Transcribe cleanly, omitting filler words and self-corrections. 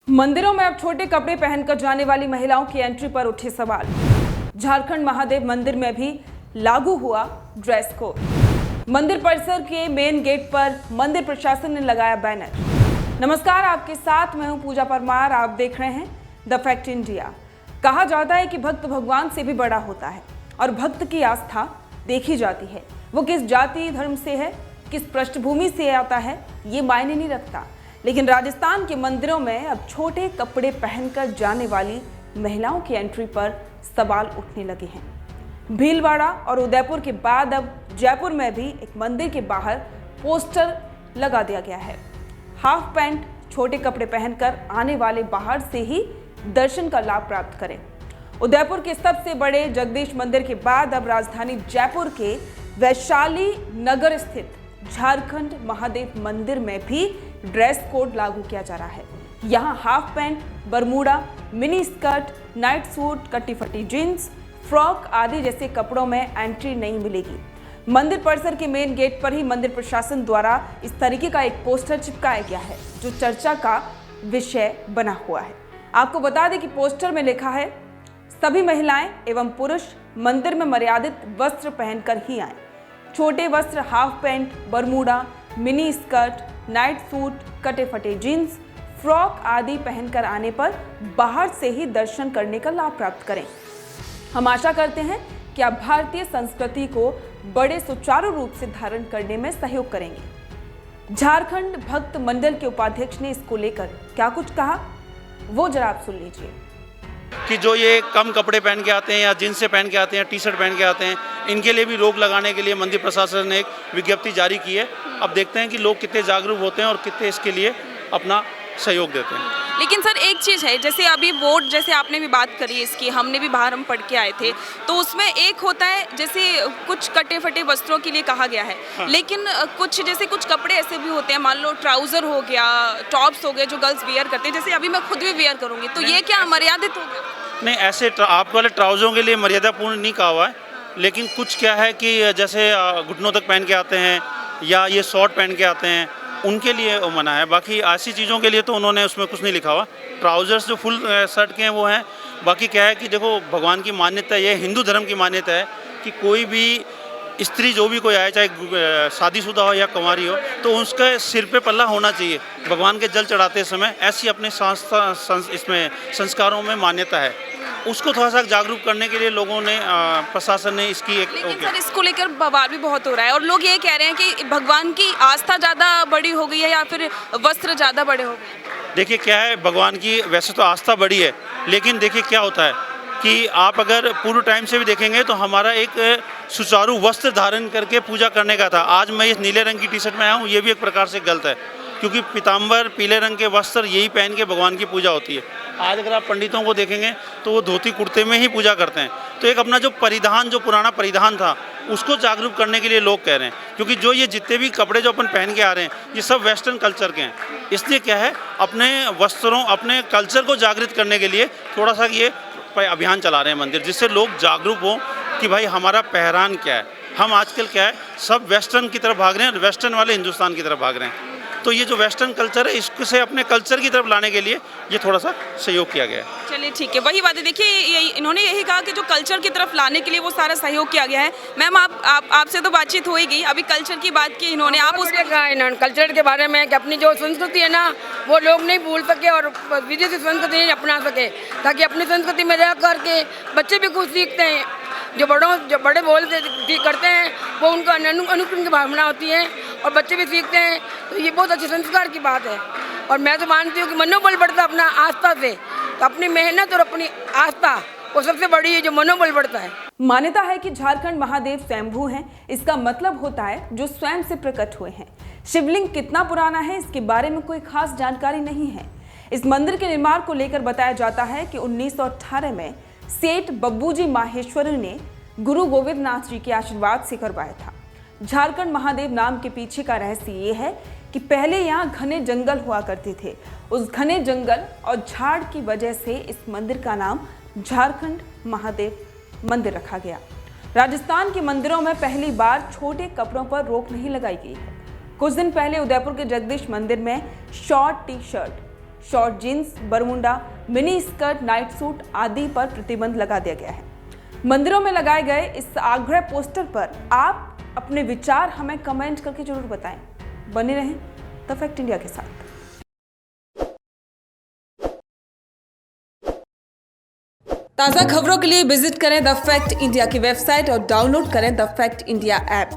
मंदिरों में अब छोटे कपड़े पहनकर जाने वाली महिलाओं की एंट्री पर उठे सवाल। झारखंड महादेव मंदिर में भी लागू हुआ ड्रेस कोड। मंदिर परिसर के मेन गेट पर मंदिर प्रशासन ने लगाया बैनर। नमस्कार, आपके साथ मैं हूं पूजा परमार। आप देख रहे हैं द फैक्ट इंडिया। कहा जाता है कि भक्त भगवान से भी बड़ा होता है और भक्त की आस्था देखी जाती है। वो किस जाति धर्म से है, किस पृष्ठभूमि से आता है, ये मायने नहीं रखता। लेकिन राजस्थान के मंदिरों में अब छोटे कपड़े पहनकर जाने वाली महिलाओं की एंट्री पर सवाल उठने लगे हैं। भीलवाड़ा और उदयपुर के बाद अब जयपुर में भी एक मंदिर के बाहर पोस्टर लगा दिया गया है। हाफ पैंट, छोटे कपड़े पहनकर आने वाले बाहर से ही दर्शन का लाभ प्राप्त करें। उदयपुर के सबसे बड़े जगदीश मंदिर के बाद अब राजधानी जयपुर के वैशाली नगर स्थित झारखंड महादेव मंदिर में भी ड्रेस कोड लागू किया जा रहा है। यहाँ half pant, Bermuda, mini skirt, night suit, कटी फटी जीन्स, फ्रॉक आदि जैसे कपड़ों में एंट्री नहीं मिलेगी। मंदिर परिसर के मेन गेट पर ही मंदिर प्रशासन द्वारा इस तरीके का एक पोस्टर चिपकाया गया है जो चर्चा का विषय बना हुआ है। आपको बता दें कि पोस्टर में लिखा है, सभी महिलाएं एवं पुरुष मंदिर में मर्यादित वस्त्र पहनकर ही आए। छोटे वस्त्र, half pant, Bermuda, mini skirt, night suit, कटे फटे जीन्स, फ्रॉक आदि पहनकर आने पर बाहर से ही दर्शन करने का लाभ प्राप्त करें। हम आशा करते हैं कि आप भारतीय संस्कृति को बड़े सुचारू रूप से धारण करने में सहयोग करेंगे। झारखंड भक्त मंडल के उपाध्यक्ष ने इसको लेकर क्या कुछ कहा, वो जरा आप सुन लीजिए। कि जो ये कम कपड़े पहन के आते हैं या जींस से पहन के आते हैं, टी शर्ट पहन के आते हैं, इनके लिए भी रोक लगाने के लिए मंदिर प्रशासन ने एक विज्ञप्ति जारी की है। अब देखते हैं कि लोग कितने जागरूक होते हैं और कितने इसके लिए अपना सहयोग देते हैं। लेकिन सर एक चीज़ है, जैसे अभी वोट, जैसे आपने भी बात करी इसकी, हमने भी बाहर हम पढ़ के आए थे, तो उसमें एक होता है जैसे कुछ कटे फटे वस्त्रों के लिए कहा गया है। हाँ। लेकिन कुछ जैसे कुछ कपड़े ऐसे भी होते हैं, मान लो ट्राउज़र हो गया, टॉप्स हो गए जो गर्ल्स वियर करते हैं, जैसे अभी मैं खुद भी वियर करूँगी, तो ये क्या मर्यादित हो गया? नहीं, ऐसे आप वाले ट्राउज़रों के लिए मर्यादापूर्ण नहीं कहा हुआ है। लेकिन कुछ क्या है कि जैसे घुटनों तक पहन के आते हैं या ये शॉर्ट पहन के आते हैं, उनके लिए मना है। बाकी ऐसी चीज़ों के लिए तो उन्होंने उसमें कुछ नहीं लिखा हुआ। ट्राउज़र्स जो फुल शर्ट के हैं वो हैं। बाकी क्या है कि देखो, भगवान की मान्यता, ये हिंदू धर्म की मान्यता है कि कोई भी स्त्री जो भी कोई आए, चाहे शादीशुदा हो या कुंवारी हो, तो उसके सिर पे पल्ला होना चाहिए भगवान के जल चढ़ाते समय। ऐसी अपने इसमें संस्कारों में मान्यता है। उसको थोड़ा सा जागरूक करने के लिए लोगों ने, प्रशासन ने इसकी एक। लेकिन सर इसको लेकर बवाल भी बहुत हो रहा है और लोग ये कह रहे हैं कि भगवान की आस्था ज़्यादा बड़ी हो गई है या फिर वस्त्र ज़्यादा बड़े हो गए। देखिए क्या है, भगवान की वैसे तो आस्था बड़ी है, लेकिन देखिए क्या होता है कि आप अगर पूर्व टाइम से भी देखेंगे तो हमारा एक सुचारू वस्त्र धारण करके पूजा करने का था। आज मैं इस नीले रंग की टी शर्ट में आया हूँ, ये भी एक प्रकार से गलत है, क्योंकि पीताम्बर पीले रंग के वस्त्र यही पहन के भगवान की पूजा होती है। आज अगर आप पंडितों को देखेंगे तो वो धोती कुर्ते में ही पूजा करते हैं। तो एक अपना जो परिधान, जो पुराना परिधान था, उसको जागरूक करने के लिए लोग कह रहे हैं, क्योंकि जो ये जितने भी कपड़े जो अपन पहन के आ रहे हैं, ये सब वेस्टर्न कल्चर के हैं। इसलिए क्या है, अपने वस्त्रों, अपने कल्चर को जागृत करने के लिए थोड़ा सा ये अभियान चला रहे हैं मंदिर, जिससे लोग जागरूक हों कि भाई हमारा पहरान क्या है। हम आजकल क्या है, सब वेस्टर्न की तरफ भाग रहे हैं, वेस्टर्न वाले हिंदुस्तान की तरफ भाग रहे हैं। तो ये जो वेस्टर्न कल्चर है, इससे अपने कल्चर की तरफ लाने के लिए ये थोड़ा सा सहयोग किया गया है। चलिए ठीक है, वही बात है। देखिए इन्होंने यही कहा कि जो कल्चर की तरफ लाने के लिए वो सारा सहयोग किया गया है। मैम आपसे तो बातचीत होएगी, अभी कल्चर की बात की इन्होंने, आप उसने कहा इन्होंने कल्चर के बारे में कि अपनी जो संस्कृति है ना, वो लोग नहीं भूल सके और विदेशी संस्कृति नहीं अपना सके, ताकि अपनी संस्कृति में रह करके बच्चे भी कुछ सीखते हैं। जो बड़े बोलते करते हैं वो उनका अनुकरण की भावना होती है और बच्चे भी सीखते हैं। तो ये बहुत अच्छे संस्कार की बात है और मैं तो मानती हूँ कि मनोबल बढ़ता अपना आस्था से। तो अपनी मेहनत और अपनी आस्था वो सबसे बड़ी है जो मनोबल बढ़ता है। मान्यता है कि झारखंड महादेव स्वयंभू हैं। इसका मतलब होता है जो स्वयं से प्रकट हुए हैं। शिवलिंग कितना पुराना है, इसके बारे में कोई खास जानकारी नहीं है। इस मंदिर के निर्माण को लेकर बताया जाता है कि 1918 में सेठ बब्बूजी माहेश्वरी ने गुरु गोविंद नाथ जी के आशीर्वाद से करवाया था। झारखंड महादेव नाम के पीछे का रहस्य ये है कि पहले यहाँ घने जंगल हुआ करते थे। उस घने जंगल और झाड़ की वजह से इस मंदिर का नाम झारखंड महादेव मंदिर रखा गया। राजस्थान के मंदिरों में पहली बार छोटे कपड़ों पर रोक नहीं लगाई गई है। कुछ दिन पहले उदयपुर के जगदीश मंदिर में short T shirt, short jeans, bermuda, mini skirt, night suit आदि पर प्रतिबंध लगा दिया गया है। मंदिरों में लगाए गए इस आग्रह पोस्टर पर आप अपने विचार हमें कमेंट करके जरूर बताएं। बने रहें द फैक्ट इंडिया के साथ। ताज़ा खबरों के लिए विजिट करें द फैक्ट इंडिया की वेबसाइट और डाउनलोड करें द फैक्ट इंडिया ऐप।